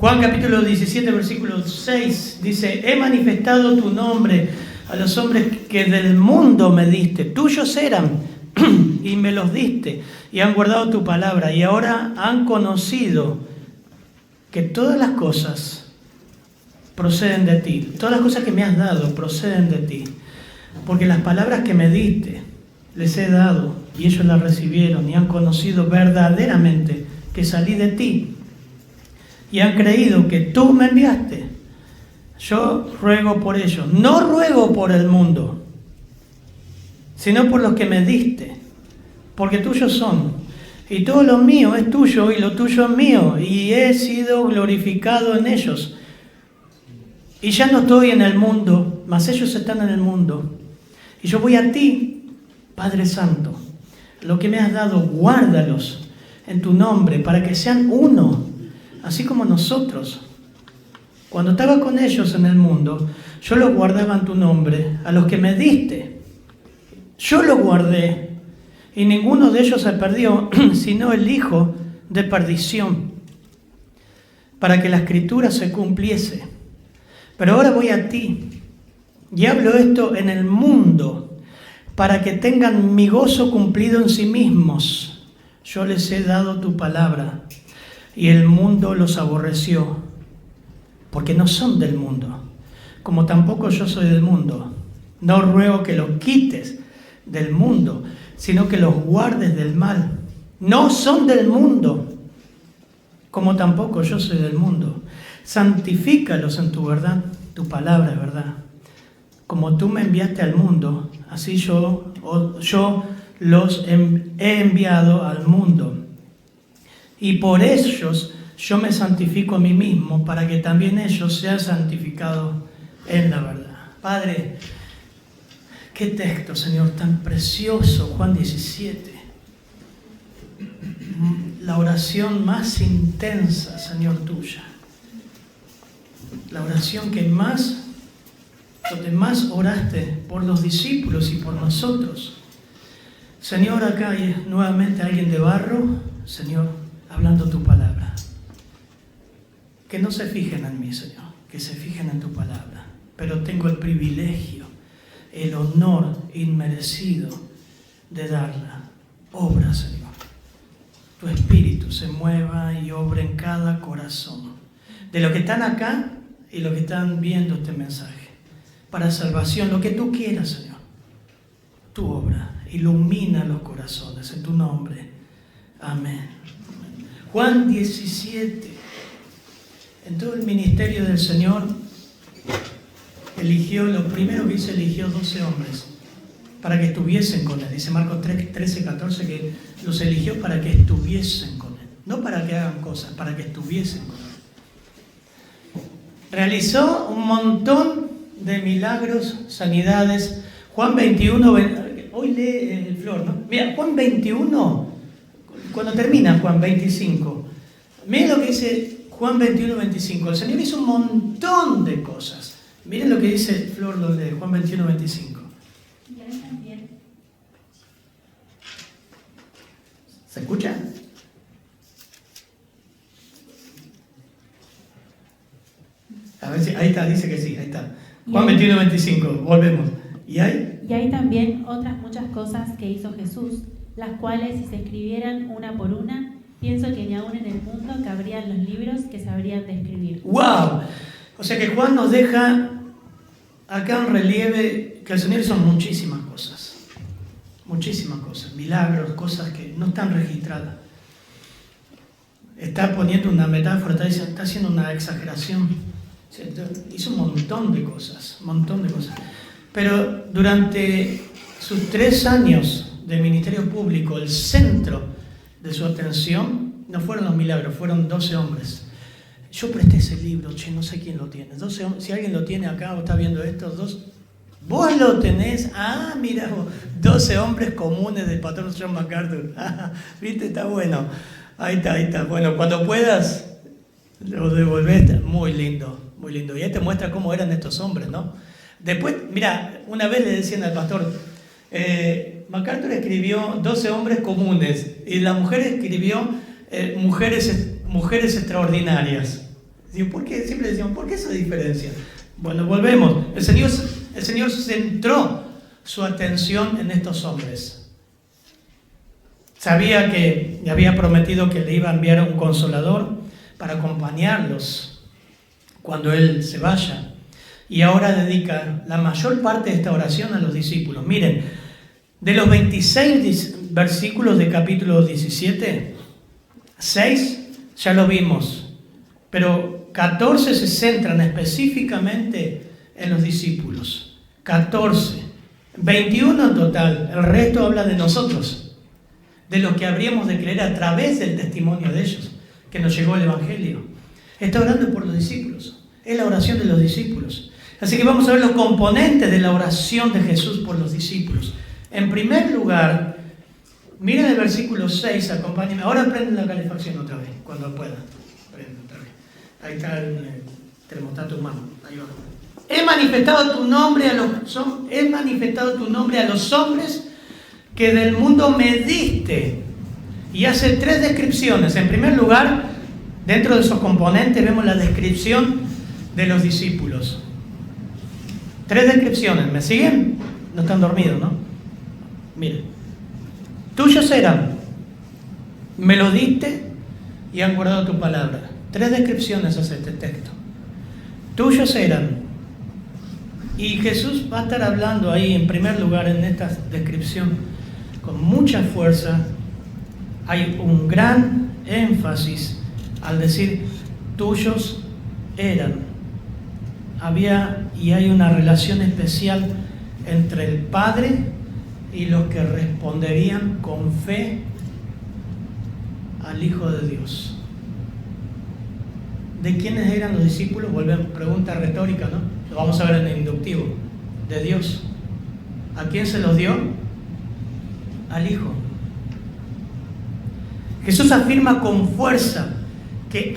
Juan capítulo 17, versículo 6 dice: he manifestado tu nombre a los hombres que del mundo me diste. Tuyos eran y me los diste y han guardado tu palabra y ahora han conocido que todas las cosas proceden de ti. Todas las cosas que me has dado proceden de ti. Porque las palabras que me diste les he dado y ellos las recibieron y han conocido verdaderamente que salí de ti y han creído que tú me enviaste. Yo ruego por ellos, no ruego por el mundo, sino por los que me diste, porque tuyos son, y todo lo mío es tuyo y lo tuyo es mío, y he sido glorificado en ellos. Y ya no estoy en el mundo, mas ellos están en el mundo, y yo voy a ti, Padre Santo. Lo que me has dado, guárdalos en tu nombre, para que sean uno, así como nosotros. Cuando estaba con ellos en el mundo, yo los guardaba en tu nombre, a los que me diste. Yo los guardé, y ninguno de ellos se perdió, sino el hijo de perdición, para que la escritura se cumpliese. Pero ahora voy a ti, y hablo esto en el mundo, para que tengan mi gozo cumplido en sí mismos. Yo les he dado tu palabra, y el mundo los aborreció, porque no son del mundo, como tampoco yo soy del mundo. No ruego que los quites del mundo, sino que los guardes del mal. No son del mundo, como tampoco yo soy del mundo. Santifícalos en tu verdad, tu palabra es verdad. Como tú me enviaste al mundo, así yo los he enviado al mundo. Y por ellos yo me santifico a mí mismo, para que también ellos sean santificados en la verdad. Padre, qué texto, Señor, tan precioso, Juan 17. La oración más intensa, Señor, tuya. La oración donde más oraste por los discípulos y por nosotros. Señor, acá hay nuevamente alguien de barro, Señor, hablando tu palabra. Que no se fijen en mí, Señor, que se fijen en tu palabra. Pero tengo el privilegio, el honor inmerecido de darla. Obra, Señor. Tu espíritu se mueva y obra en cada corazón. De los que están acá y los que están viendo este mensaje. Para salvación, lo que tú quieras, Señor. Tu obra. Ilumina los corazones en tu nombre. Amén. Juan 17. En todo el ministerio del Señor, lo primero que hizo, eligió 12 hombres para que estuviesen con Él. Dice Marcos 13, 14 que los eligió para que estuviesen con Él. No para que hagan cosas, para que estuviesen con Él. Realizó un montón de milagros, sanidades. Juan 21, hoy lee Flor, ¿no? Mira, Juan 21, cuando termina Juan 25, miren lo que dice Juan 21, 25. El Señor hizo un montón de cosas. Miren lo que dice Flor, lo de Juan 21, 25. ¿Se escucha? A ver si, ahí está, dice que sí, ahí está. Juan 21, 25, volvemos. ¿Y hay también otras muchas cosas que hizo Jesús, las cuales si se escribieran una por una, pienso que ni aún en el mundo cabrían los libros que se habrían de escribir. ¡Wow! O sea que Juan nos deja acá en relieve que el Señor hizo muchísimas cosas, milagros, cosas que no están registradas. Está poniendo una metáfora, está haciendo una exageración. Hizo un montón de cosas. Pero durante sus 3 años de ministerio público, el centro de su atención no fueron los milagros, fueron 12 hombres. Yo presté ese libro, no sé quién lo tiene. 12 hombres, si alguien lo tiene acá o está viendo esto, vos lo tenés. Ah, mira, 12 hombres comunes del patrón John MacArthur. ¿Viste? Está bueno. Ahí está. Bueno, cuando puedas, lo devolvés. Muy lindo. Y ahí te muestra cómo eran estos hombres, ¿no? Después, mira, una vez le decían al pastor, MacArthur escribió 12 hombres comunes y la mujer escribió mujeres extraordinarias. ¿Por qué? Siempre decíamos, ¿por qué esa diferencia? Bueno, volvemos. El Señor centró su atención en estos hombres. Sabía que le había prometido que le iba a enviar un consolador para acompañarlos cuando Él se vaya. Y ahora dedica la mayor parte de esta oración a los discípulos. Miren, de los 26 versículos del capítulo 17, 6 ya lo vimos, pero 14 se centran específicamente en los discípulos. 14, 21 en total, el resto habla de nosotros, de lo que habríamos de creer a través del testimonio de ellos, que nos llegó el Evangelio. Está orando por los discípulos, es la oración de los discípulos. Así que vamos a ver los componentes de la oración de Jesús por los discípulos. En primer lugar, miren el versículo 6, acompáñenme. Ahora prenden la calefacción otra vez, cuando puedan. Prenden otra vez. Ahí está el termostato humano. Ahí va. He manifestado tu nombre a los hombres que del mundo me diste. Y hace 3 descripciones. En primer lugar, dentro de esos componentes vemos la descripción de los discípulos. 3 descripciones. ¿Me siguen? No están dormidos, ¿no? Miren. Tuyos eran, me lo diste y han guardado tu palabra. 3 descripciones hace este texto. Tuyos eran. Y Jesús va a estar hablando ahí en primer lugar en esta descripción con mucha fuerza. Hay un gran énfasis al decir tuyos eran. Había y hay una relación especial entre el Padre y los que responderían con fe al Hijo de Dios. ¿De quiénes eran los discípulos? Volvemos, pregunta retórica, ¿no? Lo vamos a ver en el inductivo. De Dios. ¿A quién se los dio? Al Hijo. Jesús afirma con fuerza que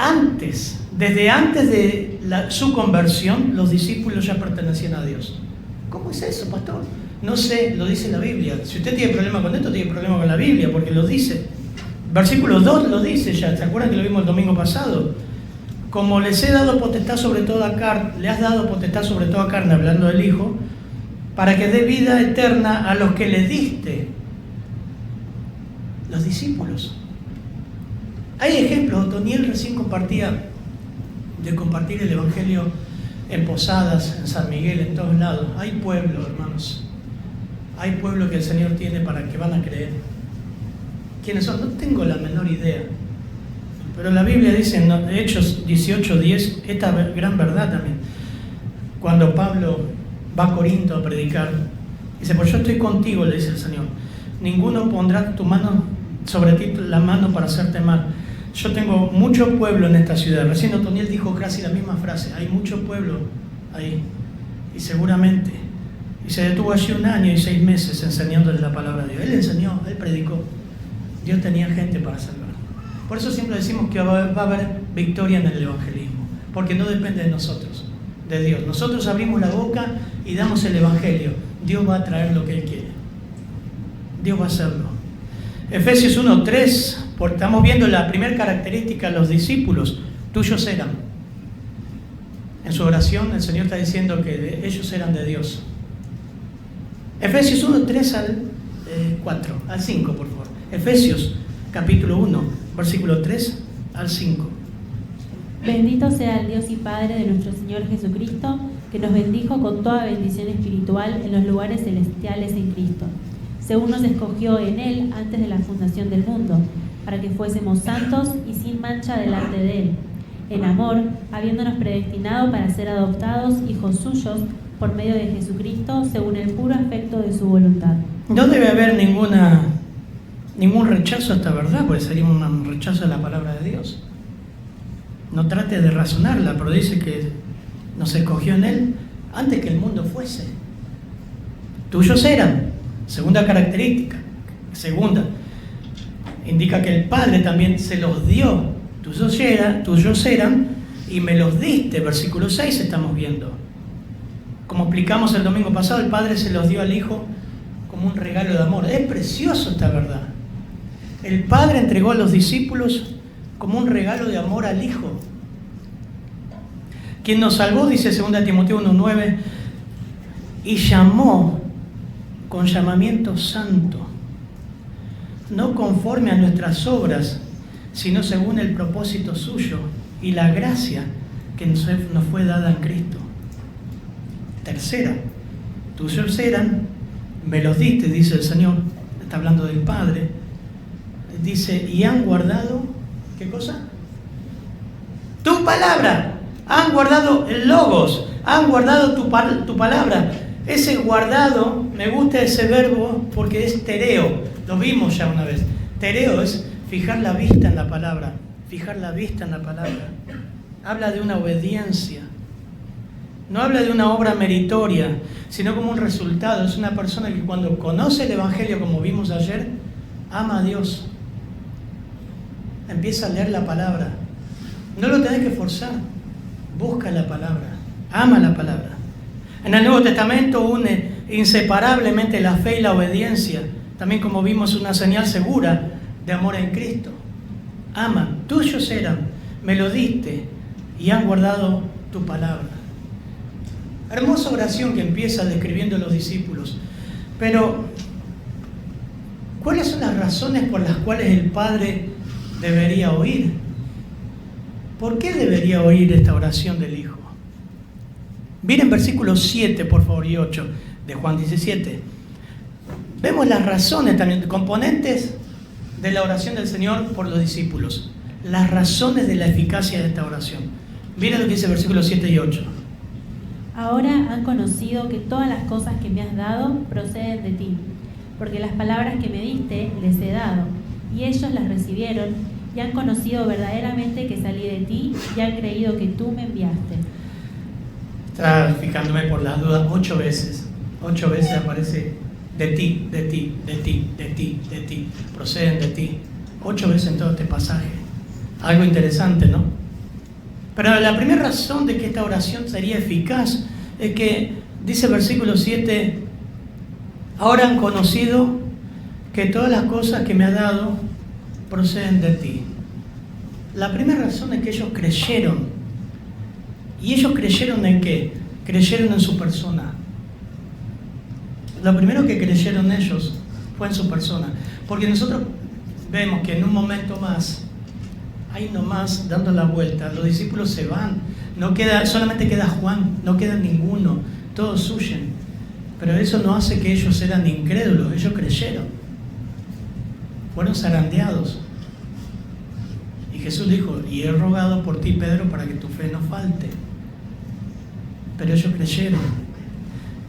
desde antes de su conversión, los discípulos ya pertenecían a Dios. ¿Cómo es eso, pastor? No sé, lo dice la Biblia. Si usted tiene problema con esto, tiene problema con la Biblia, porque lo dice. Versículo 2 lo dice ya. ¿Se acuerdan que lo vimos el domingo pasado? Como les he dado potestad sobre toda carne, le has dado potestad sobre toda carne, hablando del Hijo, para que dé vida eterna a los que le diste. Los discípulos. Hay ejemplos. Otoniel recién compartía de compartir el Evangelio en Posadas, en San Miguel, en todos lados. Hay pueblo, hermanos. Hay pueblo que el Señor tiene para que van a creer. ¿Quiénes son? No tengo la menor idea. Pero la Biblia dice en Hechos 18:10 esta gran verdad también. Cuando Pablo va a Corinto a predicar, dice, pues yo estoy contigo, le dice el Señor. Ninguno pondrá tu mano sobre ti, la mano para hacerte mal. Yo tengo mucho pueblo en esta ciudad. Recién Otoniel dijo casi la misma frase. Hay mucho pueblo ahí. Y seguramente. Y se detuvo allí 1 año y 6 meses enseñándoles la palabra de Dios. Él enseñó, él predicó. Dios tenía gente para salvar. Por eso siempre decimos que va a haber victoria en el evangelismo. Porque no depende de nosotros, de Dios. Nosotros abrimos la boca y damos el evangelio. Dios va a traer lo que Él quiere. Dios va a hacerlo. Efesios 1:3, porque estamos viendo la primera característica de los discípulos. Tuyos eran. En su oración el Señor está diciendo que ellos eran de Dios. Efesios 1:3 al 5, por favor. Efesios capítulo 1, versículo 3 al 5. Bendito sea el Dios y Padre de nuestro Señor Jesucristo, que nos bendijo con toda bendición espiritual en los lugares celestiales en Cristo, según nos escogió en Él antes de la fundación del mundo, para que fuésemos santos y sin mancha delante de Él, en amor, habiéndonos predestinado para ser adoptados hijos suyos por medio de Jesucristo, según el puro afecto de su voluntad. No debe haber ningún rechazo a esta verdad, porque sería un rechazo a la palabra de Dios. No trate de razonarla, pero dice que nos escogió en Él antes que el mundo fuese. Tuyos eran. Segunda característica. Segunda, indica que el Padre también se los dio. Tuyos eran y me los diste. Versículo 6 estamos viendo. Como explicamos el domingo pasado, el Padre se los dio al Hijo como un regalo de amor. Es precioso esta verdad. El Padre entregó a los discípulos como un regalo de amor al Hijo. quien nos salvó, dice 2 Timoteo 1:9, y llamó con llamamiento santo, no conforme a nuestras obras, sino según el propósito suyo y la gracia que nos fue dada en Cristo. Tercera, tuyos eran, me los diste, dice el Señor, está hablando del Padre, dice, y han guardado, ¿qué cosa? Tu palabra, han guardado el logos, han guardado tu palabra. Ese guardado, me gusta ese verbo porque es tereo, lo vimos ya una vez. Tereo es fijar la vista en la palabra, fijar la vista en la palabra. Habla de una obediencia, no habla de una obra meritoria, sino como un resultado. Es una persona que cuando conoce el Evangelio, como vimos ayer, ama a Dios, empieza a leer la palabra. No lo tenés que forzar, busca la palabra, ama la palabra. En el Nuevo Testamento une inseparablemente la fe y la obediencia. También, como vimos, una señal segura de amor en Cristo. Ama, tuyos eran, me lo diste y han guardado tu palabra. Hermosa oración que empieza describiendo a los discípulos. Pero, ¿cuáles son las razones por las cuales el Padre debería oír? ¿Por qué debería oír esta oración del Hijo? Miren versículos 7, por favor, y 8 de Juan 17. Vemos las razones también, componentes de la oración del Señor por los discípulos. Las razones de la eficacia de esta oración. Miren lo que dice versículos 7 y 8. Ahora han conocido que todas las cosas que me has dado proceden de ti, porque las palabras que me diste les he dado, y ellos las recibieron, y han conocido verdaderamente que salí de ti, y han creído que tú me enviaste. Está fijándome por las dudas 8 veces. 8 veces aparece de ti, de ti, de ti, de ti, de ti. Proceden de ti. 8 veces en todo este pasaje. Algo interesante, ¿no? Pero la primera razón de que esta oración sería eficaz es que, dice el versículo 7, ahora han conocido que todas las cosas que me has dado proceden de ti. La primera razón es que ellos creyeron. ¿Y ellos creyeron en qué? Creyeron en su persona. Lo primero que creyeron ellos fue en su persona. Porque nosotros vemos que en un momento más, ahí nomás dando la vuelta, los discípulos se van. No queda, solamente queda Juan, no queda ninguno. Todos huyen. Pero eso no hace que ellos eran incrédulos, ellos creyeron. Fueron zarandeados. Y Jesús dijo, y he rogado por ti, Pedro, para que tu fe no falte. Pero ellos creyeron.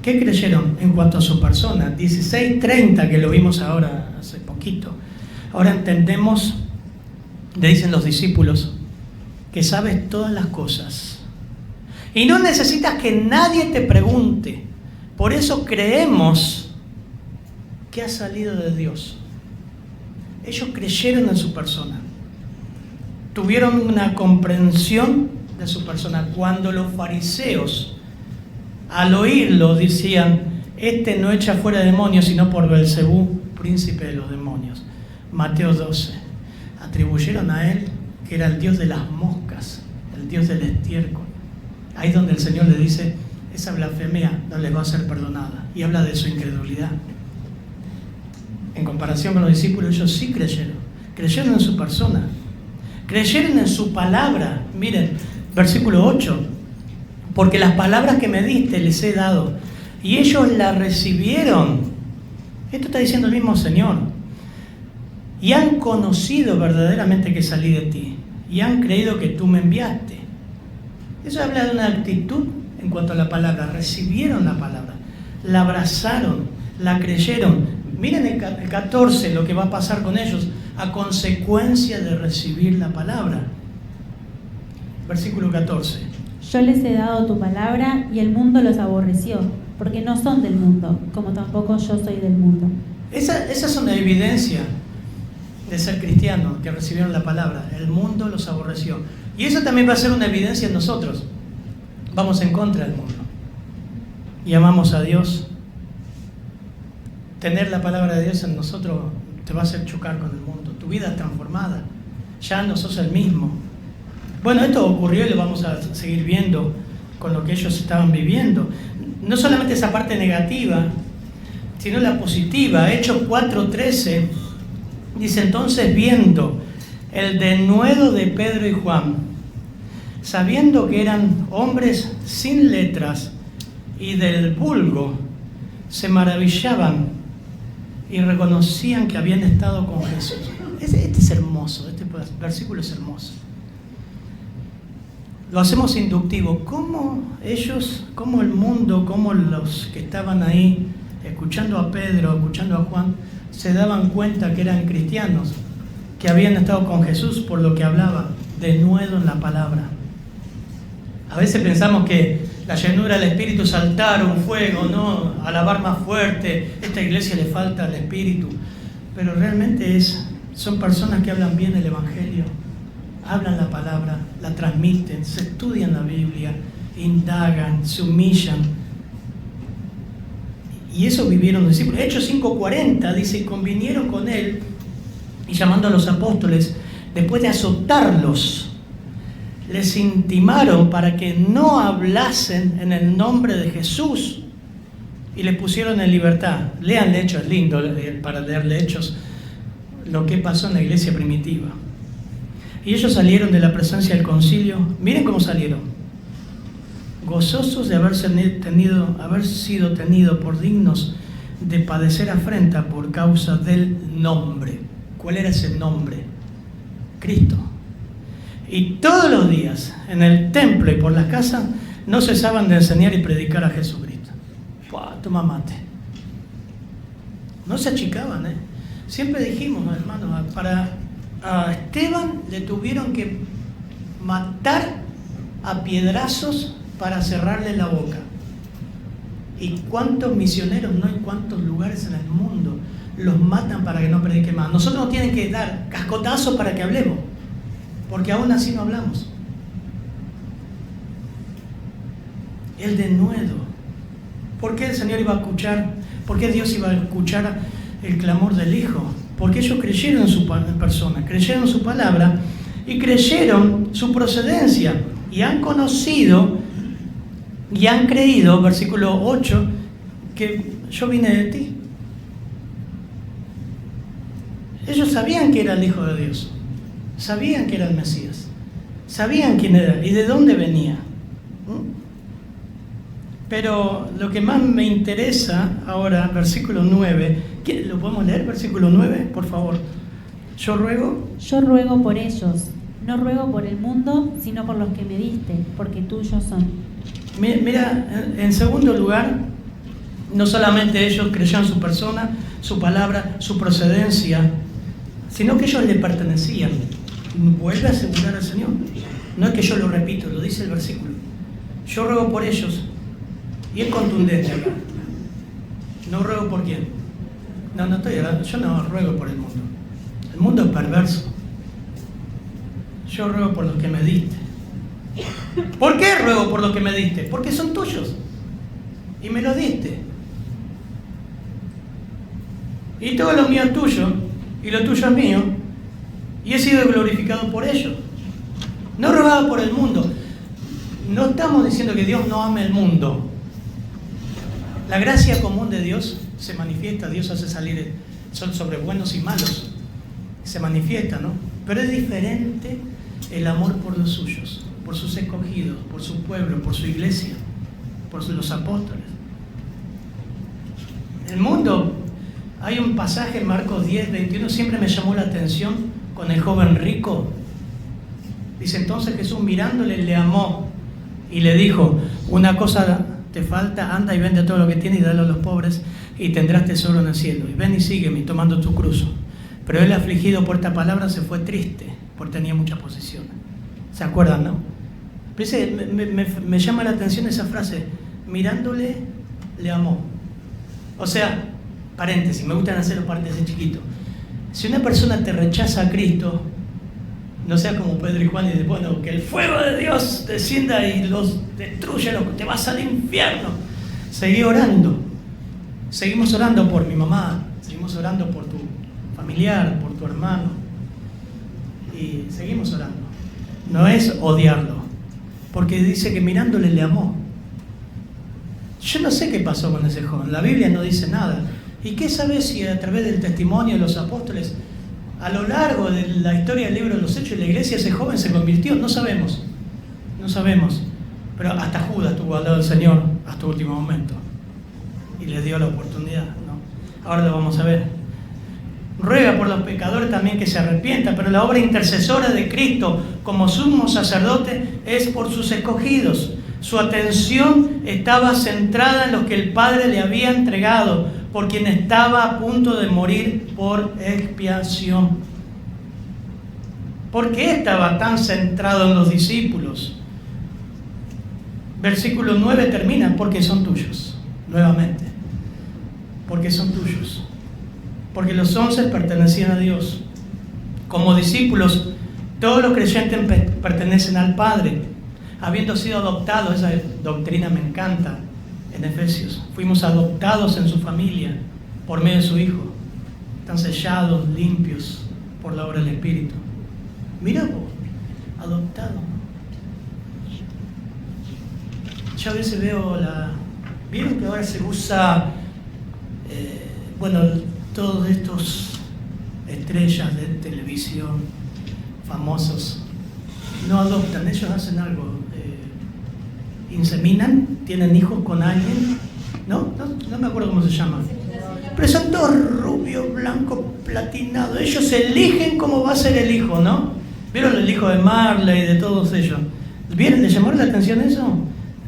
¿Qué creyeron en cuanto a su persona? 16:30, que lo vimos ahora hace poquito. Ahora entendemos, le dicen los discípulos, que sabes todas las cosas. Y no necesitas que nadie te pregunte. Por eso creemos que ha salido de Dios. Ellos creyeron en su persona. Tuvieron una comprensión de su persona. Cuando los fariseos, al oírlo, decían, este no echa fuera demonios, sino por Belcebú, príncipe de los demonios. Mateo 12. Atribuyeron a él que era el Dios de las moscas, el Dios del estiércol. Ahí es donde el Señor le dice, esa blasfemia no les va a ser perdonada. Y habla de su incredulidad. En comparación con los discípulos, ellos sí creyeron. Creyeron en su persona. Creyeron en su palabra. Miren, versículo 8. Porque las palabras que me diste les he dado. Y ellos las recibieron. Esto está diciendo el mismo Señor. Y han conocido verdaderamente que salí de ti. Y han creído que tú me enviaste. Eso habla de una actitud en cuanto a la palabra. Recibieron la palabra. La abrazaron. La creyeron. Miren el 14, lo que va a pasar con ellos a consecuencia de recibir la palabra. Versículo 14. Yo les he dado tu palabra y el mundo los aborreció, porque no son del mundo, como tampoco yo soy del mundo. Esa es una evidencia de ser cristiano, que recibieron la palabra. El mundo los aborreció. Y eso también va a ser una evidencia en nosotros. Vamos en contra del mundo. Y amamos a Dios. Tener la palabra de Dios en nosotros te va a hacer chocar con el mundo. Tu vida es transformada. Ya no sos el mismo. Bueno, esto ocurrió y lo vamos a seguir viendo con lo que ellos estaban viviendo. No solamente esa parte negativa, sino la positiva. Hechos 4:13 dice: entonces, viendo el denuedo de Pedro y Juan, sabiendo que eran hombres sin letras y del vulgo, se maravillaban y reconocían que habían estado con Jesús. Este es hermoso, este versículo es hermoso. Lo hacemos inductivo. ¿Cómo ellos, cómo el mundo, cómo los que estaban ahí escuchando a Pedro, escuchando a Juan, se daban cuenta que eran cristianos, que habían estado con Jesús por lo que hablaba de nuevo en la palabra? A veces pensamos que la llenura del Espíritu, saltar un fuego, ¿no? Alabar más fuerte, esta iglesia le falta el Espíritu, pero realmente son personas que hablan bien el Evangelio, hablan la palabra, la transmiten, se estudian la Biblia, indagan, se humillan. Y eso vivieron los discípulos. Hechos 5:40 dice: convinieron con él, y llamando a los apóstoles, después de azotarlos, les intimaron para que no hablasen en el nombre de Jesús, y les pusieron en libertad. Lean Hechos, es lindo para leer Hechos lo que pasó en la iglesia primitiva. Y ellos salieron de la presencia del concilio. Miren cómo salieron: gozosos de haber sido tenidos por dignos de padecer afrenta por causa del nombre. ¿Cuál era ese nombre? Cristo. Y todos los días en el templo y por las casas no cesaban de enseñar y predicar a Jesucristo. ¡Pua! Toma mate. No se achicaban, ¿eh? Siempre dijimos, hermanos, a Esteban le tuvieron que matar a piedrazos para cerrarle la boca. ¿Y cuántos misioneros no hay, cuántos lugares en el mundo los matan para que no predique más? Nosotros nos tienen que dar cascotazos para que hablemos, porque aún así no hablamos. El denuedo. ¿Por qué el Señor iba a escuchar? ¿Por qué Dios iba a escuchar el clamor del Hijo? Porque ellos creyeron en su persona, creyeron en su palabra y creyeron su procedencia, y han conocido y han creído, versículo 8, que yo vine de ti. Ellos sabían que era el Hijo de Dios, sabían que era el Mesías, sabían quién era y de dónde venía. Pero lo que más me interesa ahora, versículo 9, ¿lo podemos leer? Versículo 9, por favor. Yo ruego por ellos, no ruego por el mundo, sino por los que me diste, porque tuyos son. Mira, en segundo lugar, no solamente ellos creyeron su persona, su palabra, su procedencia, sino que ellos le pertenecían. Vuelve a asegurar al Señor. No es que yo lo repito, lo dice el versículo. Yo ruego por ellos. Y es contundente acá. No ruego por quién. No estoy hablando. Yo no ruego por el mundo. El mundo es perverso. Yo ruego por los que me diste. ¿Por qué ruego por los que me diste? Porque son tuyos. Y me los diste. Y todo lo mío es tuyo. Y lo tuyo es mío. Y he sido glorificado por ellos. No rogaba por el mundo. No estamos diciendo que Dios no ame el mundo. La gracia común de Dios se manifiesta. Dios hace salir sol sobre buenos y malos. Se manifiesta, ¿no? Pero es diferente el amor por los suyos, por sus escogidos, por su pueblo, por su iglesia, por los apóstoles. El mundo, hay un pasaje en Marcos 10:21, siempre me llamó la atención, con el joven rico. Dice: entonces Jesús, mirándole, le amó y le dijo: una cosa te falta, anda y vende todo lo que tienes y dalo a los pobres y tendrás tesoro en el cielo. Y ven y sígueme tomando tu cruz. Pero él, afligido por esta palabra, se fue triste, porque tenía mucha posesión. ¿Se acuerdan, no? Me llama la atención esa frase: mirándole, le amó. O sea, paréntesis, me gustan hacer los paréntesis chiquitos. Si una persona te rechaza a Cristo, no sea como Pedro y Juan y dice: bueno, que el fuego de Dios descienda y los destruya, te vas al infierno. Seguí orando. Seguimos orando por mi mamá, seguimos orando por tu familiar, por tu hermano. Y seguimos orando. No es odiarlo, porque dice que mirándole le amó. Yo no sé qué pasó con ese joven, la Biblia no dice nada. ¿Y qué sabes si a través del testimonio de los apóstoles, a lo largo de la historia del libro de los Hechos de la iglesia, ese joven se convirtió? No sabemos. Pero hasta Judas estuvo al lado del Señor hasta el último momento y le dio la oportunidad, ¿no? Ahora lo vamos a ver. Ruega por los pecadores también que se arrepientan, pero la obra intercesora de Cristo como sumo sacerdote es por sus escogidos. Su atención estaba centrada en los que el Padre le había entregado, por quien estaba a punto de morir por expiación. ¿Por qué estaba tan centrado en los discípulos? Versículo 9 termina, porque son tuyos, nuevamente. Porque son tuyos. Porque los 11 pertenecían a Dios. Como discípulos, todos los creyentes pertenecen al Padre. Habiendo sido adoptados, esa doctrina me encanta en Efesios. Fuimos adoptados en su familia por medio de su Hijo. Están sellados, limpios por la obra del Espíritu. Mira vos, adoptado. Yo a veces veo ¿vieron que ahora se usa, todos estos estrellas de televisión, famosos, no adoptan, ellos hacen algo, inseminan, tienen hijos con alguien, no me acuerdo cómo se llama, pero son todos rubios, blancos, platinados, ellos eligen cómo va a ser el hijo, ¿no? ¿Vieron el hijo de Marley, de todos ellos? ¿Vieron? ¿Les llamó la atención eso?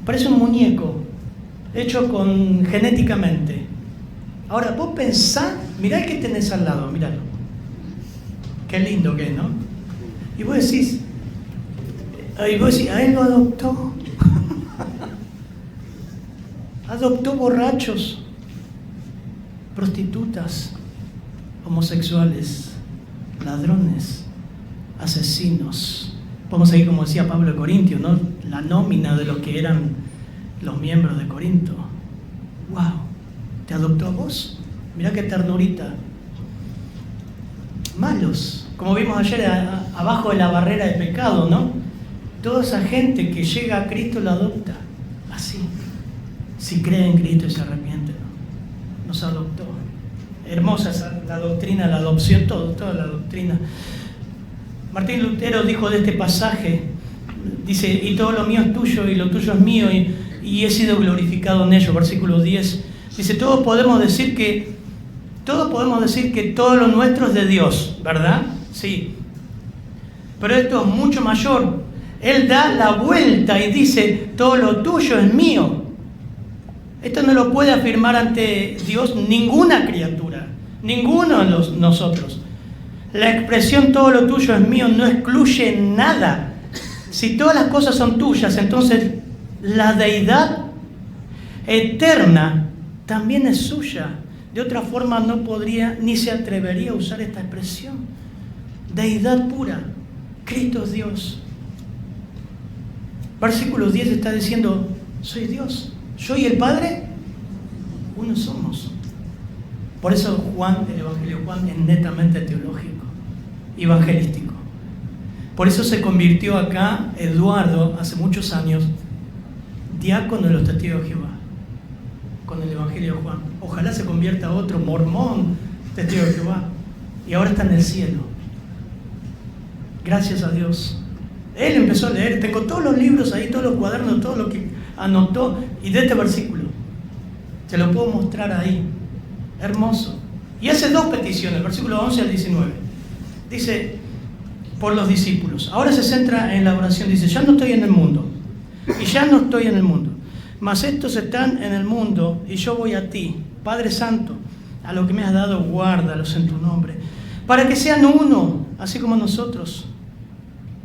Parece un muñeco, hecho genéticamente. Ahora, vos pensá, mirá el que tenés al lado, miralo. Qué lindo que es, ¿no? Y vos decís, a él lo adoptó. Adoptó borrachos, prostitutas, homosexuales, ladrones, asesinos. Podemos seguir, como decía Pablo de Corintio, ¿no? La nómina de los que eran los miembros de Corinto. ¡Wow! ¿Te adoptó a vos? Mirá qué ternurita. Malos, como vimos ayer, abajo de la barrera de pecado, ¿no? Toda esa gente que llega a Cristo la adopta. Así. Si cree en Cristo y se arrepiente, ¿no? Nos adoptó. Hermosa la doctrina, la adopción, toda la doctrina. Martín Lutero dijo de este pasaje, dice, y todo lo mío es tuyo y lo tuyo es mío y he sido glorificado en ello, versículo 10. Dice, todos podemos decir que todo lo nuestro es de Dios, ¿verdad? Sí. Pero esto es mucho mayor. Él da la vuelta y dice, todo lo tuyo es mío. Esto no lo puede afirmar ante Dios ninguna criatura, ninguno de nosotros. La expresión todo lo tuyo es mío no excluye nada. Si todas las cosas son tuyas, entonces la deidad eterna también es suya. De otra forma no podría ni se atrevería a usar esta expresión. Deidad pura. Cristo es Dios. Versículo 10 está diciendo, soy Dios. Yo y el Padre, uno somos. Por eso el Evangelio de Juan es netamente teológico, evangelístico. Por eso se convirtió acá Eduardo, hace muchos años, diácono de los testigos de Jehová, con el Evangelio de Juan. Ojalá se convierta otro mormón testigo de Jehová. Y ahora está en el cielo. Gracias a Dios. Él empezó a leer, tengo todos los libros ahí, todos los cuadernos, todo lo que anotó, y de este versículo, se lo puedo mostrar ahí. Hermoso. Y hace dos peticiones, versículo 11 al 19. Dice, por los discípulos. Ahora se centra en la oración, dice, ya no estoy en el mundo, y ya no estoy en el mundo, mas estos están en el mundo, y yo voy a ti, Padre Santo, a lo que me has dado, guárdalos en tu nombre, para que sean uno, así como nosotros.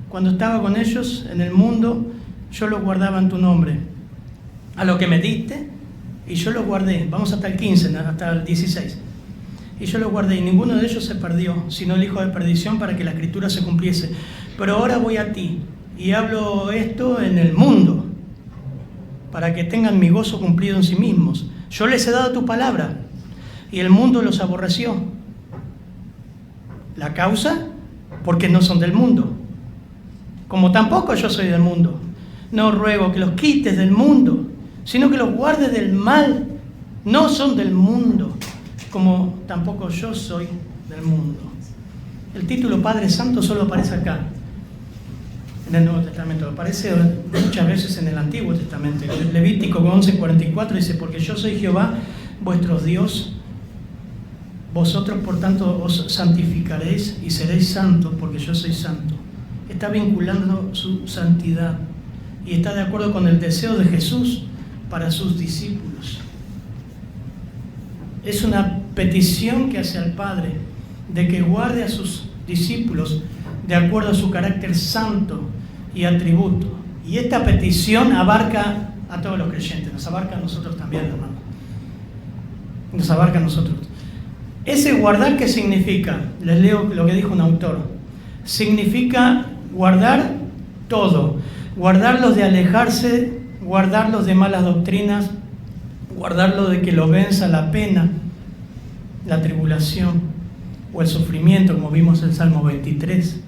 Cuando estaba con ellos en el mundo, yo los guardaba en tu nombre. A lo que me diste, y yo los guardé. Vamos hasta el 15, hasta el 16. Y yo los guardé, y ninguno de ellos se perdió, sino el hijo de perdición, para que la escritura se cumpliese. Pero ahora voy a ti, y hablo esto en el mundo, para que tengan mi gozo cumplido en sí mismos. Yo les he dado tu palabra, y el mundo los aborreció. ¿La causa? Porque no son del mundo, como tampoco yo soy del mundo. No ruego que los quites del mundo, sino que los guarde del mal. No son del mundo, como tampoco yo soy del mundo. El título Padre Santo solo aparece acá, en el Nuevo Testamento. Aparece muchas veces en el Antiguo Testamento. En Levítico 11:44 dice: porque yo soy Jehová, vuestro Dios. Vosotros, por tanto, os santificaréis y seréis santos, porque yo soy santo. Está vinculando su santidad y está de acuerdo con el deseo de Jesús para sus discípulos. Es una petición que hace al Padre de que guarde a sus discípulos de acuerdo a su carácter santo y atributo. Y esta petición abarca a todos los creyentes, nos abarca a nosotros también, hermano. Nos abarca a nosotros. Ese guardar, ¿qué significa? Les leo lo que dijo un autor. Significa guardar todo. Guardarlos de alejarse, guardarlos de malas doctrinas, guardarlos de que los venza la pena, la tribulación o el sufrimiento, como vimos en el Salmo 23.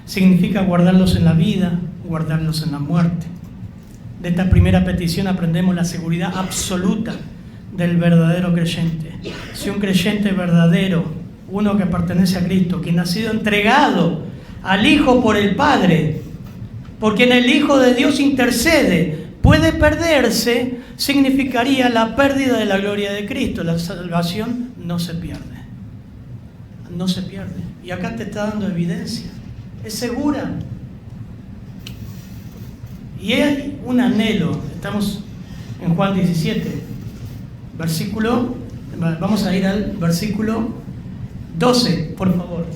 Significa guardarlos en la vida, guardarlos en la muerte. De esta primera petición aprendemos la seguridad absoluta del verdadero creyente. Si un creyente verdadero, uno que pertenece a Cristo, quien ha sido entregado al Hijo por el Padre, porque en el Hijo de Dios intercede, puede perderse, significaría la pérdida de la gloria de Cristo. La salvación no se pierde. No se pierde. Y acá te está dando evidencia. Es segura. Y hay un anhelo. Estamos en Juan 17. Vamos a ir al versículo 12, por favor,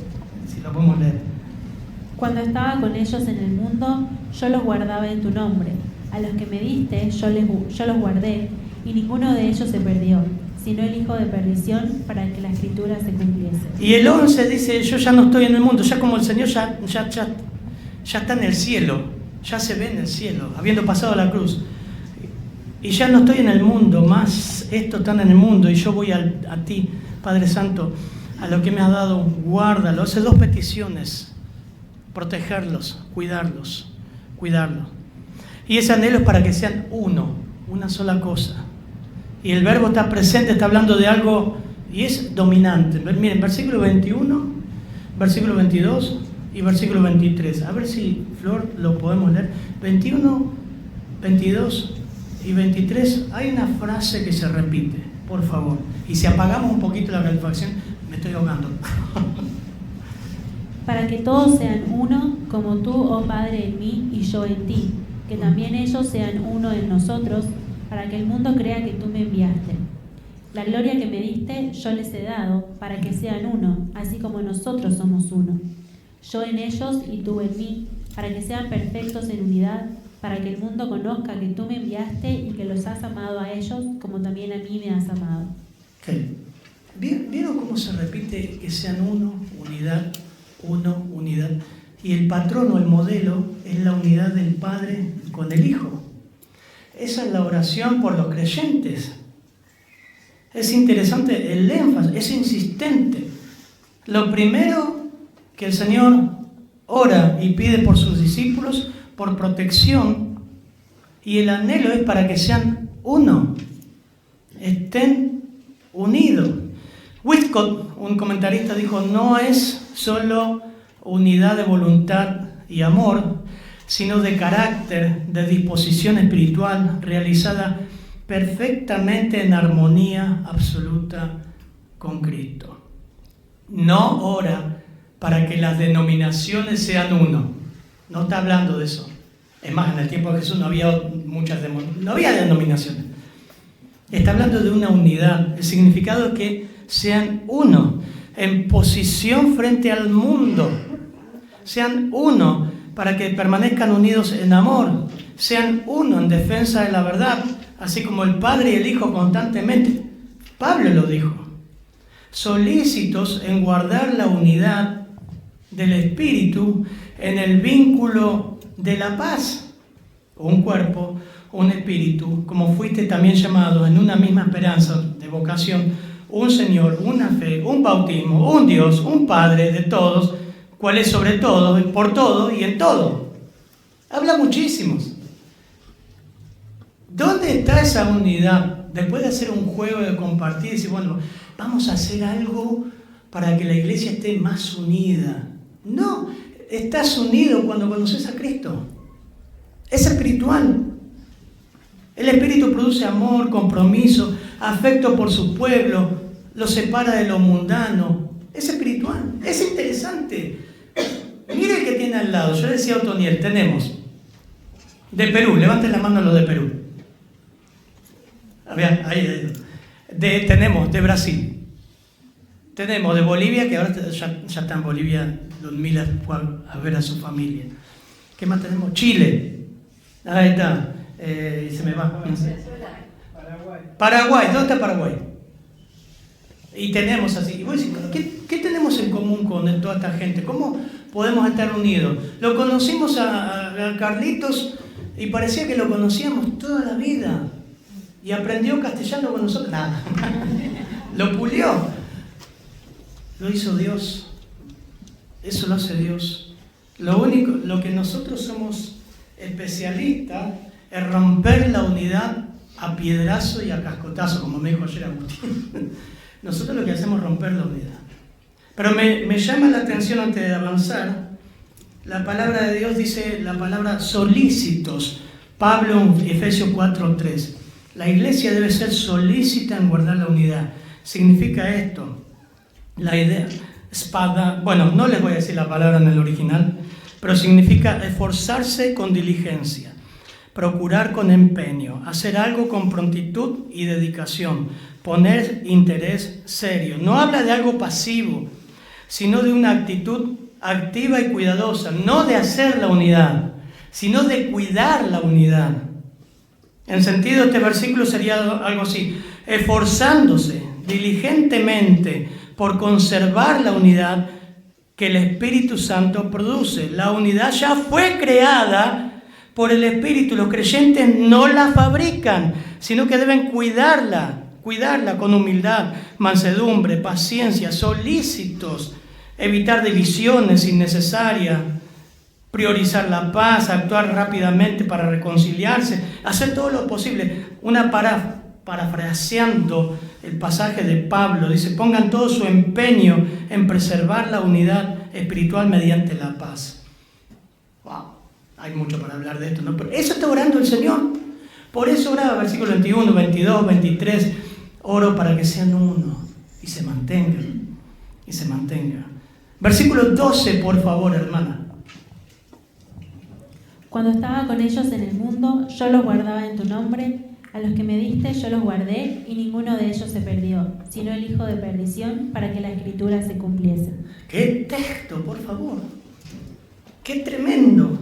si lo podemos leer. Cuando estaba con ellos en el mundo, yo los guardaba en tu nombre. A los que me diste, yo los guardé, y ninguno de ellos se perdió, sino el hijo de perdición, para que la escritura se cumpliese. Y el 11 dice: yo ya no estoy en el mundo, ya como el Señor ya está en el cielo, ya se ve en el cielo, habiendo pasado la cruz. Y ya no estoy en el mundo, más estos están en el mundo, y yo voy a ti, Padre Santo, a lo que me has dado, guárdalo. Hace dos peticiones: protegerlos, cuidarlos. Y ese anhelo es para que sean uno, una sola cosa. Y el verbo está presente, está hablando de algo, y es dominante. Miren, versículo 21, versículo 22 y versículo 23. A ver si, Flor, lo podemos leer. 21, 22 y 23, hay una frase que se repite, por favor. Y si apagamos un poquito la calefacción, me estoy ahogando. Para que todos sean uno, como tú, oh Padre, en mí y yo en ti, que también ellos sean uno en nosotros, para que el mundo crea que tú me enviaste. La gloria que me diste yo les he dado, para que sean uno, así como nosotros somos uno. Yo en ellos y tú en mí, para que sean perfectos en unidad, para que el mundo conozca que tú me enviaste y que los has amado a ellos como también a mí me has amado. Okay. ¿Vieron cómo se repite que sean uno, unidad? Y el patrón o el modelo es la unidad del Padre con el Hijo. Esa es la oración por los creyentes. Es interesante el énfasis, es insistente. Lo primero que el Señor ora y pide por sus discípulos, por protección, y el anhelo es para que sean uno, estén unidos. Whitcott, un comentarista, dijo: no es solo unidad de voluntad y amor, sino de carácter, de disposición espiritual, realizada perfectamente en armonía absoluta con Cristo. No ora para que las denominaciones sean uno. No está hablando de eso. Es más, en el tiempo de Jesús no había denominaciones. Está hablando de una unidad. El significado es que sean uno, en posición frente al mundo. Sean uno para que permanezcan unidos en amor. Sean uno en defensa de la verdad, así como el Padre y el Hijo constantemente. Pablo lo dijo. Solícitos en guardar la unidad del Espíritu en el vínculo de la paz. Un cuerpo, un espíritu, como fuiste también llamados en una misma esperanza de vocación, un Señor, una fe, un bautismo, un Dios, un Padre de todos, cual es sobre todo, por todo y en todo. Habla muchísimos. ¿Dónde está esa unidad? Después de hacer un juego, de compartir, decir, bueno, vamos a hacer algo para que la iglesia esté más unida. No, estás unido cuando conoces a Cristo. Es espiritual. El Espíritu produce amor, compromiso, afecto por su pueblo, lo separa de lo mundano. Es espiritual, es interesante. Mire el que tiene al lado. Yo decía a Otoniel, tenemos de Perú, levanten la mano los de Perú. Ahí. Tenemos de Brasil. Tenemos de Bolivia, que ahora ya está en Bolivia, Don Miller fue a ver a su familia. ¿Qué más tenemos? Chile. Ahí está. Se me va. No sé. Paraguay. ¿Dónde está Paraguay? Y tenemos así. Y vos decís, ¿qué tenemos en común con toda esta gente? ¿Cómo podemos estar unidos? Lo conocimos a Carlitos y parecía que lo conocíamos toda la vida. Y aprendió castellano con nosotros. Nada. Lo pulió. Lo hizo Dios. Eso lo hace Dios. Lo que nosotros somos especialistas es romper la unidad a piedrazo y a cascotazo, como me dijo ayer Agustín. Nosotros lo que hacemos es romper la unidad. Pero me llama la atención antes de avanzar, la palabra de Dios dice la palabra solícitos. Pablo en Efesios 4:3. La iglesia debe ser solícita en guardar la unidad. Significa esto. La idea, espada, bueno, no les voy a decir la palabra en el original, pero significa esforzarse con diligencia, procurar con empeño, hacer algo con prontitud y dedicación, poner interés serio. No habla de algo pasivo, sino de una actitud activa y cuidadosa, no de hacer la unidad, sino de cuidar la unidad. En sentido, este versículo sería algo así: esforzándose diligentemente por conservar la unidad que el Espíritu Santo produce. La unidad ya fue creada por el Espíritu. Los creyentes no la fabrican, sino que deben cuidarla con humildad, mansedumbre, paciencia, solícitos, evitar divisiones innecesarias, priorizar la paz, actuar rápidamente para reconciliarse, hacer todo lo posible. Parafraseando el pasaje de Pablo, dice: pongan todo su empeño en preservar la unidad espiritual mediante la paz. Wow, hay mucho para hablar de esto, ¿no? Pero eso está orando el Señor. Por eso oraba, versículo 21, 22, 23, oro para que sean uno y se mantengan. Versículo 12, por favor, hermana. Cuando estaba con ellos en el mundo, yo los guardaba en tu nombre. A los que me diste yo los guardé, y ninguno de ellos se perdió, sino el hijo de perdición, para que la escritura se cumpliese. ¡Qué texto, por favor! ¡Qué tremendo!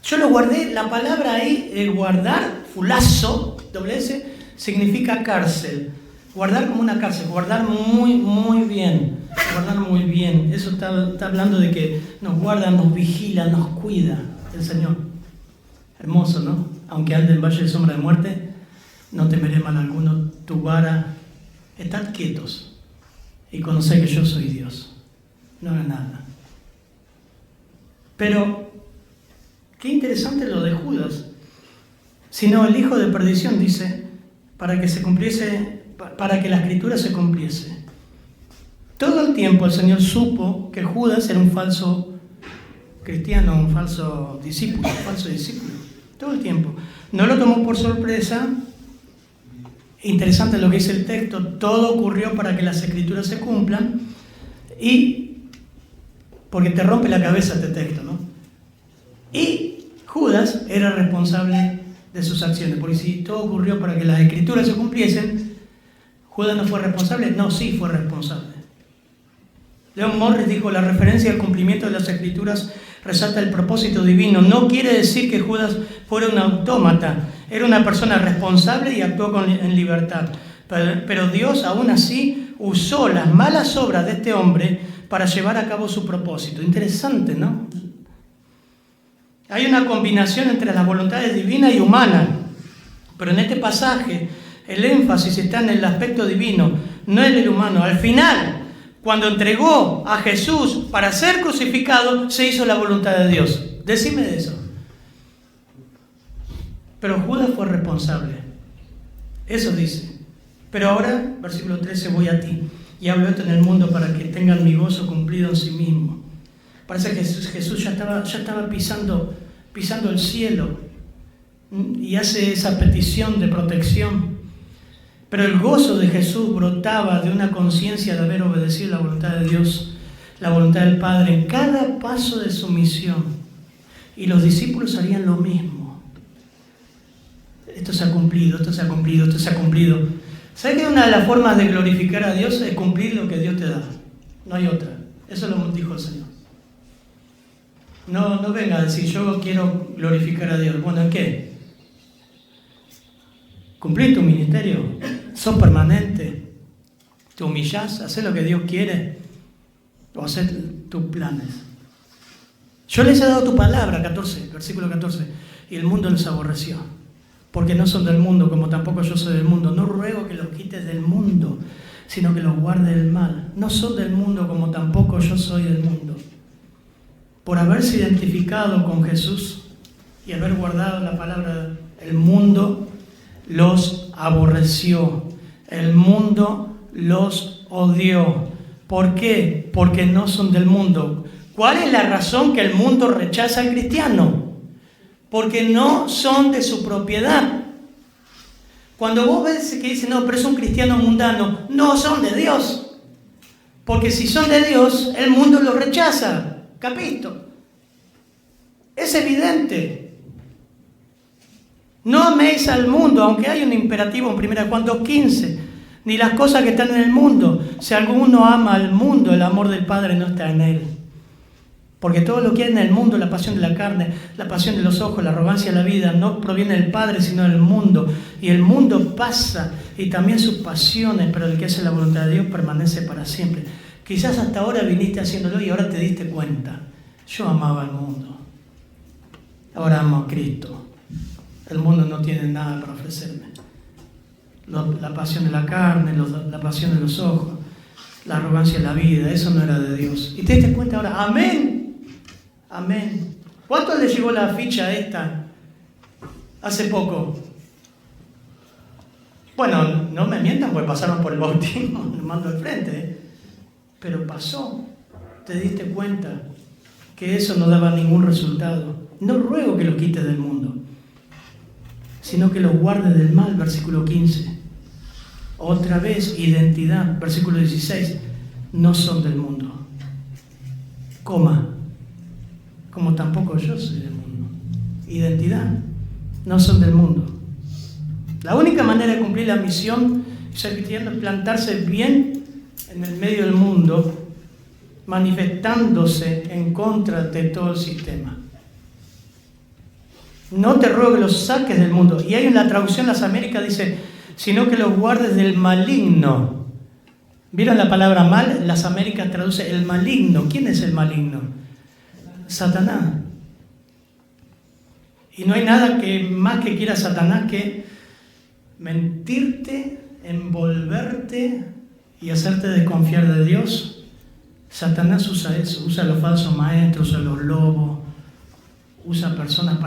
Yo lo guardé. La palabra ahí, guardar, fulazo, doble S, significa cárcel. Guardar como una cárcel, guardar muy bien. Guardar muy bien. Eso está hablando de que nos guarda, nos vigila, nos cuida el Señor. Hermoso, ¿no? Aunque ande en valle de sombra de muerte, no temeré mal alguno. Tu vara, estad quietos y conoced que yo soy Dios. No hagan nada. Pero qué interesante lo de Judas. Sino el hijo de perdición, dice, para que se cumpliese, para que la escritura se cumpliese. Todo el tiempo el Señor supo que Judas era un falso cristiano, un falso discípulo. Todo el tiempo. No lo tomó por sorpresa. Interesante lo que dice el texto. Todo ocurrió para que las escrituras se cumplan. Y porque te rompe la cabeza este texto, ¿no? Y Judas era responsable de sus acciones. Porque si todo ocurrió para que las escrituras se cumpliesen, ¿Judas no fue responsable? No, sí fue responsable. Leon Morris dijo: la referencia al cumplimiento de las escrituras resalta el propósito divino. No quiere decir que Judas fuera un autómata. Era una persona responsable y actuó en libertad. Pero Dios aún así usó las malas obras de este hombre para llevar a cabo su propósito. Interesante, ¿no? Hay una combinación entre las voluntades divinas y humanas. Pero en este pasaje el énfasis está en el aspecto divino, no en el humano. Al final, cuando entregó a Jesús para ser crucificado, se hizo la voluntad de Dios. Decime de eso. pero Judas fue responsable. Eso dice. Pero ahora, versículo 13, voy a ti y hablo esto en el mundo para que tengan mi gozo cumplido en sí mismo. Parece que Jesús ya estaba pisando el cielo y hace esa petición de protección. Pero el gozo de Jesús brotaba de una conciencia de haber obedecido la voluntad de Dios, la voluntad del Padre en cada paso de su misión. Y los discípulos harían lo mismo. Esto se ha cumplido, esto se ha cumplido, esto se ha cumplido. ¿Sabes que una de las formas de glorificar a Dios es cumplir lo que Dios te da? No hay otra. Eso lo dijo el Señor. No venga a decir, yo quiero glorificar a Dios. Bueno, ¿en qué? Cumplir tu ministerio. Sos permanente. Te humillás, haces lo que Dios quiere. O haces tus planes. Yo les he dado tu palabra, versículo 14, y el mundo los aborreció, porque no son del mundo, como tampoco yo soy del mundo. No ruego que los quites del mundo, sino que los guarde del mal. No son del mundo, como tampoco yo soy del mundo. Por haberse identificado con Jesús y haber guardado la palabra, el mundo los aborreció. El mundo los odió. ¿Por qué? Porque no son del mundo. ¿Cuál es la razón que el mundo rechaza al cristiano? Porque no son de su propiedad. Cuando vos ves que dicen, no, pero es un cristiano mundano, no son de Dios. Porque si son de Dios, el mundo los rechaza. ¿Capito? Es evidente. No améis al mundo, aunque hay un imperativo en 1 Juan 2:15, ni las cosas que están en el mundo. Si alguno ama al mundo, el amor del Padre no está en él. Porque todo lo que hay en el mundo, la pasión de la carne, la pasión de los ojos, la arrogancia de la vida, no proviene del Padre, sino del mundo. Y el mundo pasa, y también sus pasiones, pero el que hace la voluntad de Dios permanece para siempre. Quizás hasta ahora viniste haciéndolo y ahora te diste cuenta. Yo amaba al mundo. Ahora amo a Cristo. El mundo no tiene nada para ofrecerme. La pasión de la carne, la pasión de los ojos, la arrogancia de la vida, eso no era de Dios. Y te diste cuenta ahora, amén. Amén. ¿Cuánto le llegó la ficha esta hace poco? Bueno, no me mientan porque pasaron por el bautismo, el mando al frente, pero pasó. Te diste cuenta que eso no daba ningún resultado. No ruego que los quites del mundo, sino que los guardes del mal, versículo 15. Otra vez, identidad, versículo 16. No son del mundo. Como tampoco yo soy del mundo. Identidad. No son del mundo. La única manera de cumplir la misión es plantarse bien en el medio del mundo, manifestándose en contra de todo el sistema. No te ruego que los saques del mundo. Y hay en la traducción Las Américas dice, sino que los guardes del maligno. ¿Vieron la palabra mal? Las Américas traduce el maligno. ¿Quién es el maligno? Satanás. Y no hay nada más que quiera Satanás que mentirte, envolverte y hacerte desconfiar de Dios. Satanás usa eso, usa a los falsos maestros, usa a los lobos, usa personas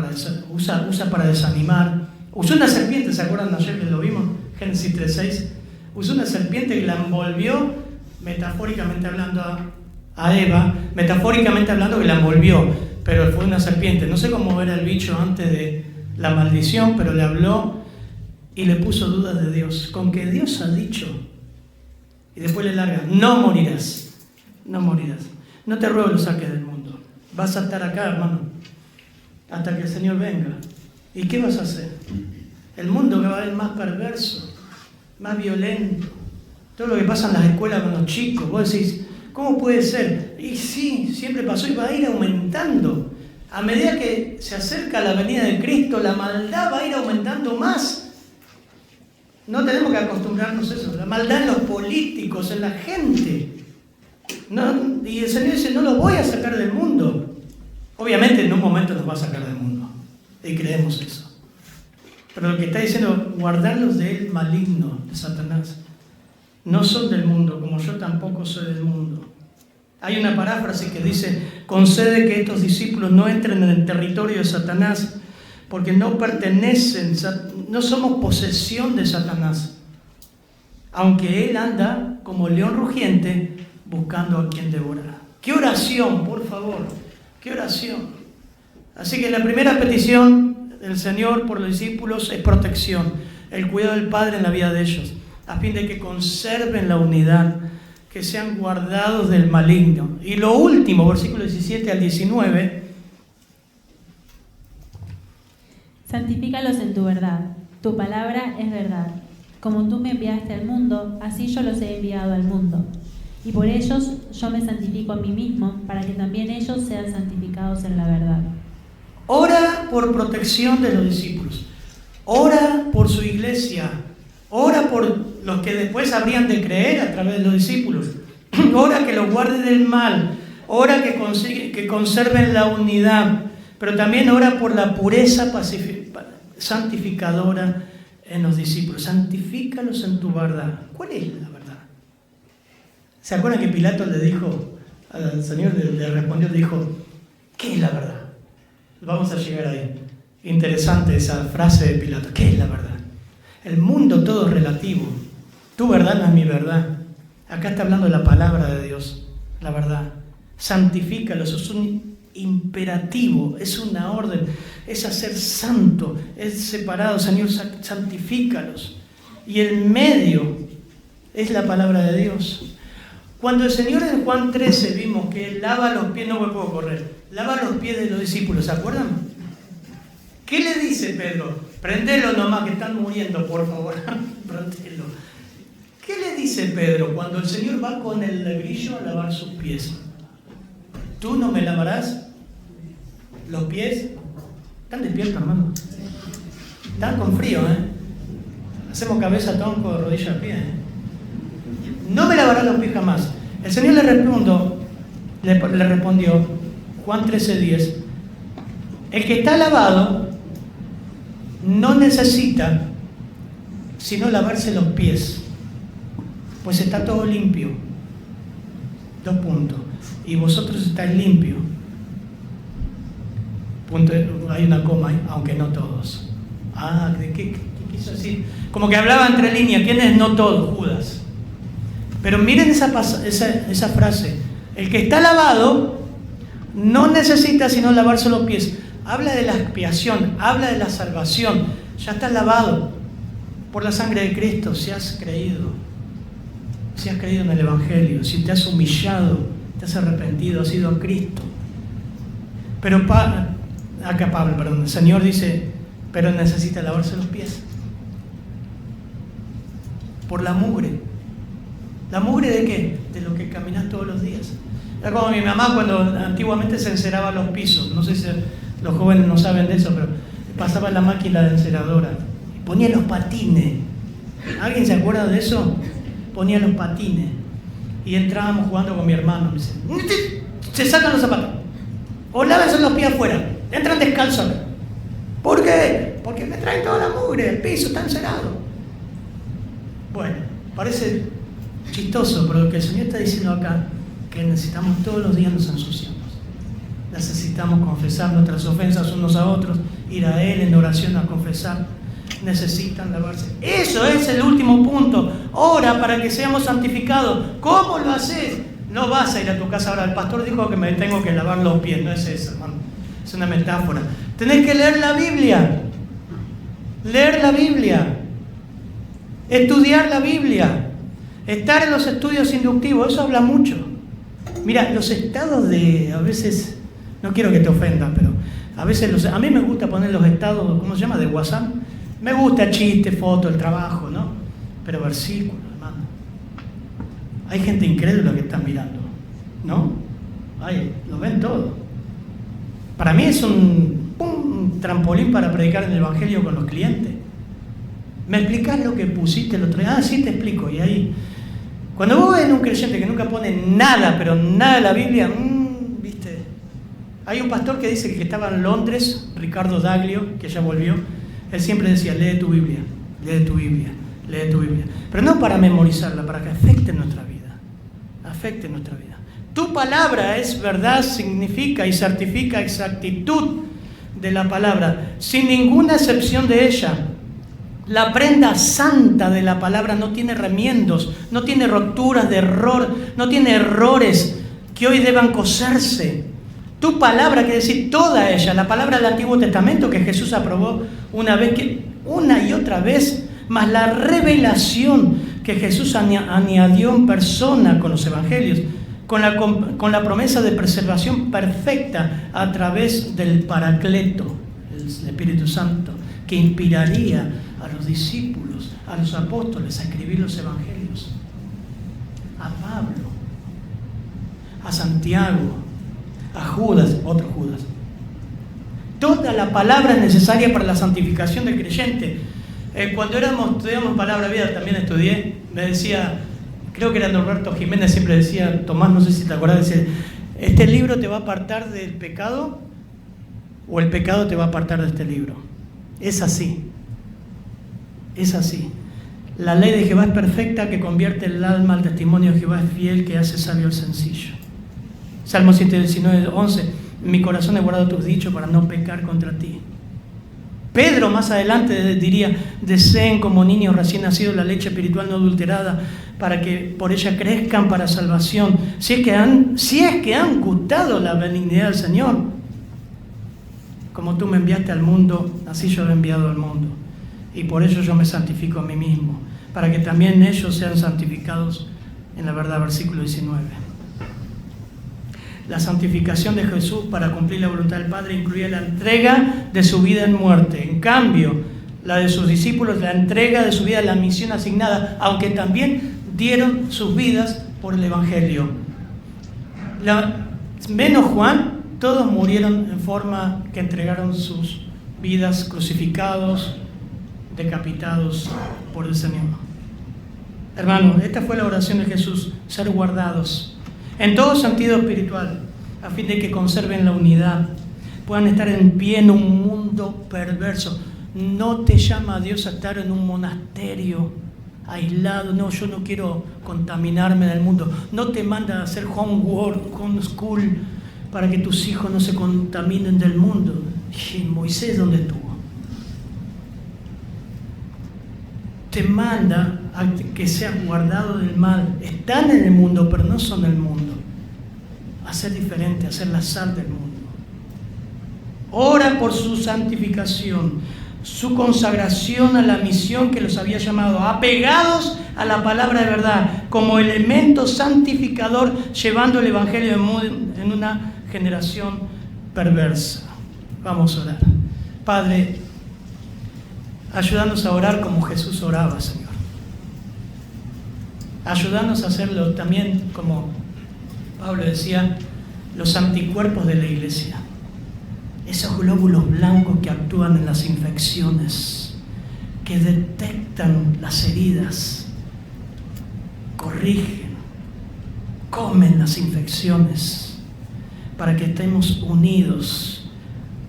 usa para desanimar. Usó una serpiente, ¿se acuerdan ayer que lo vimos? Génesis 3:6. Usó una serpiente que la envolvió, metafóricamente hablando, a Eva, metafóricamente hablando que la envolvió, pero fue una serpiente. No sé cómo era el bicho antes de la maldición, pero le habló y le puso dudas de Dios. Con que Dios ha dicho, y después le larga, no morirás, no morirás. No te ruego lo saques del mundo. Vas a estar acá, hermano, hasta que el Señor venga. ¿Y qué vas a hacer? El mundo cada vez más perverso, más violento. Todo lo que pasa en las escuelas con los chicos, vos decís, ¿cómo puede ser? Y sí, siempre pasó y va a ir aumentando. A medida que se acerca la venida de Cristo, la maldad va a ir aumentando más. No tenemos que acostumbrarnos a eso. La maldad en los políticos, en la gente. No, y el Señor dice, no los voy a sacar del mundo. Obviamente en un momento nos va a sacar del mundo. Y creemos eso. Pero lo que está diciendo, guardarlos del maligno, de Satanás. No son del mundo, como yo tampoco soy del mundo. Hay una paráfrasis que dice, concede que estos discípulos no entren en el territorio de Satanás, porque no pertenecen, no somos posesión de Satanás, aunque él anda como león rugiente buscando a quien devorar. ¡Qué oración, por favor! ¡Qué oración! Así que la primera petición del Señor por los discípulos es protección, el cuidado del Padre en la vida de ellos, a fin de que conserven la unidad, que sean guardados del maligno. Y lo último, versículos 17 al 19. Santifícalos en tu verdad. Tu palabra es verdad. Como tú me enviaste al mundo, así yo los he enviado al mundo. Y por ellos yo me santifico a mí mismo, para que también ellos sean santificados en la verdad. Ora por protección de los discípulos. Ora por su iglesia. Ora por los que después habrían de creer a través de los discípulos. Ora que los guarde del mal. Ora que conserven la unidad. Pero también ora por la pureza santificadora en los discípulos. Santifícalos en tu verdad. ¿Cuál es la verdad? ¿Se acuerdan que Pilato le dijo al Señor, le respondió, le dijo, ¿qué es la verdad? Vamos a llegar ahí. Interesante esa frase de Pilato. ¿Qué es la verdad? El mundo todo es relativo. Tu verdad no es mi verdad. Acá está hablando de la palabra de Dios, la verdad. Santifícalos, es un imperativo, es una orden, es hacer santo, es separado. Señor, santifícalos. Y el medio es la palabra de Dios. Cuando el Señor en Juan 13 vimos que lava los pies, no me puedo correr, lava los pies de los discípulos, ¿se acuerdan? ¿Qué le dice Pedro? Prendelo nomás, que están muriendo, por favor. Prendelo. ¿Qué le dice Pedro cuando el Señor va con el lebrillo a lavar sus pies? ¿Tú no me lavarás los pies? ¿Están despiertos, hermano? Están con frío, ¿eh? Hacemos cabeza, tronco, rodilla, pie, ¿eh? No me lavarás los pies jamás. El Señor le respondió, Juan 13:10, el que está lavado no necesita sino lavarse los pies, pues está todo limpio. 2 puntos. Y vosotros estáis limpios. Punto, hay una coma ahí, aunque no todos. ¿Qué quiso decir? Como que hablaba entre líneas. ¿Quién es no todos? Judas. Pero miren esa frase. El que está lavado no necesita sino lavarse los pies. Habla de la expiación, habla de la salvación. Ya estás lavado por la sangre de Cristo, si has creído en el Evangelio, si te has humillado, te has arrepentido, has ido a Cristo. Pero el Señor dice, pero necesita lavarse los pies. Por la mugre. ¿La mugre de qué? De lo que caminas todos los días. Era como mi mamá cuando antiguamente se enceraba los pisos. No sé si los jóvenes no saben de eso, pero pasaba la máquina de enceradora y ponía los patines. ¿Alguien se acuerda de eso? Ponía los patines y entrábamos jugando con mi hermano. Me dice, se sacan los zapatos o lávense los pies afuera, entran descalzos. ¿Por qué? Porque me traen toda la mugre, el piso está encerado. Bueno, parece chistoso, pero lo que el Señor está diciendo acá, que necesitamos todos los días nos ensuciamos. Necesitamos confesar nuestras ofensas unos a otros, ir a Él en oración a confesar. Necesitan lavarse. Eso es el último punto. Ora para que seamos santificados. ¿Cómo lo haces? No vas a ir a tu casa ahora. El pastor dijo que me tengo que lavar los pies. No es eso, hermano. Es una metáfora. Tenés que leer la Biblia. Leer la Biblia. Estudiar la Biblia. Estar en los estudios inductivos. Eso habla mucho. Mira, los estados a veces, no quiero que te ofendas, pero a veces a mí me gusta poner los estados, ¿cómo se llama? De WhatsApp. Me gusta chiste, foto, el trabajo, ¿no? Pero versículos, hermano. Hay gente incrédula que está mirando, ¿no? Lo ven todo. Para mí es un trampolín para predicar el Evangelio con los clientes. ¿Me explicás lo que pusiste el otro día? Sí, te explico. Y ahí, cuando vos ves un creyente que nunca pone nada, pero nada de la Biblia, ¿viste? Hay un pastor que dice que estaba en Londres, Ricardo Daglio, que ya volvió. Él siempre decía, lee tu Biblia, lee tu Biblia, lee tu Biblia. Pero no para memorizarla, para que afecte nuestra vida. Afecte nuestra vida. Tu palabra es verdad, significa y certifica exactitud. de la palabra, sin ninguna excepción de ella. La prenda santa de la palabra no tiene remiendos, no tiene roturas de error, no tiene errores que hoy deban coserse. Tu palabra, quiere decir toda ella, la palabra del Antiguo Testamento que Jesús aprobó una y otra vez, más la revelación que Jesús añadió en persona con los evangelios, con la promesa de preservación perfecta a través del Paracleto, el Espíritu Santo, que inspiraría a los discípulos, a los apóstoles a escribir los evangelios, a Pablo, a Santiago, a Judas, otro Judas. Toda la palabra es necesaria para la santificación del creyente. Cuando estudiamos Palabra Vida, también estudié, me decía, creo que era Norberto Jiménez, siempre decía, Tomás, no sé si te acuerdas, decía, este libro te va a apartar del pecado o el pecado te va a apartar de este libro. Es así. Es así. La ley de Jehová es perfecta, que convierte el alma, al testimonio de Jehová es fiel, que hace sabio al sencillo. Salmo 119, 11. En mi corazón he guardado tus dichos para no pecar contra ti. Pedro más adelante diría, deseen como niños recién nacidos la leche espiritual no adulterada, para que por ella crezcan para salvación, si es que han gustado la benignidad del Señor. Como tú me enviaste al mundo, así yo lo he enviado al mundo. Y por ello yo me santifico a mí mismo, para que también ellos sean santificados en la verdad. Versículo 19. La santificación de Jesús para cumplir la voluntad del Padre incluía la entrega de su vida en muerte. En cambio, la de sus discípulos, la entrega de su vida en la misión asignada, aunque también dieron sus vidas por el Evangelio. Menos Juan, todos murieron en forma que entregaron sus vidas crucificados, decapitados por el Señor. Hermanos, esta fue la oración de Jesús, ser guardados en todo sentido espiritual, a fin de que conserven la unidad, puedan estar en pie en un mundo perverso. No te llama a Dios a estar en un monasterio aislado. No, yo no quiero contaminarme del mundo. No te manda a hacer homeschool para que tus hijos no se contaminen del mundo. ¿Y Moisés dónde estuvo? Te manda a que seas guardado del mal. Están en el mundo, pero no son el mundo. A ser diferente, a ser la sal del mundo. Ora por su santificación, su consagración a la misión que los había llamado, apegados a la palabra de verdad, como elemento santificador, llevando el Evangelio en una generación perversa. Vamos a orar. Padre, ayúdanos a orar como Jesús oraba, Señor. Ayúdanos a hacerlo también, como Pablo decía, los anticuerpos de la iglesia. Esos glóbulos blancos que actúan en las infecciones, que detectan las heridas, corrigen, comen las infecciones, para que estemos unidos.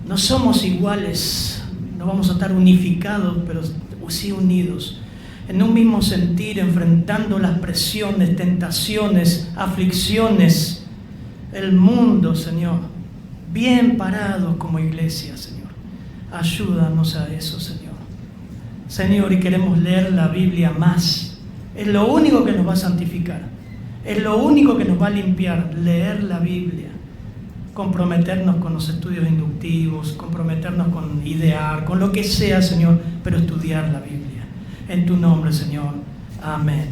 No somos iguales, no vamos a estar unificados, pero sí unidos, en un mismo sentir, enfrentando las presiones, tentaciones, aflicciones, el mundo, Señor, bien parados como iglesia, Señor. Ayúdanos a eso, Señor. Señor, y queremos leer la Biblia más. Es lo único que nos va a santificar, es lo único que nos va a limpiar, leer la Biblia. Comprometernos con los estudios inductivos, comprometernos con idear, con lo que sea, Señor, pero estudiar la Biblia. En tu nombre, Señor. Amén.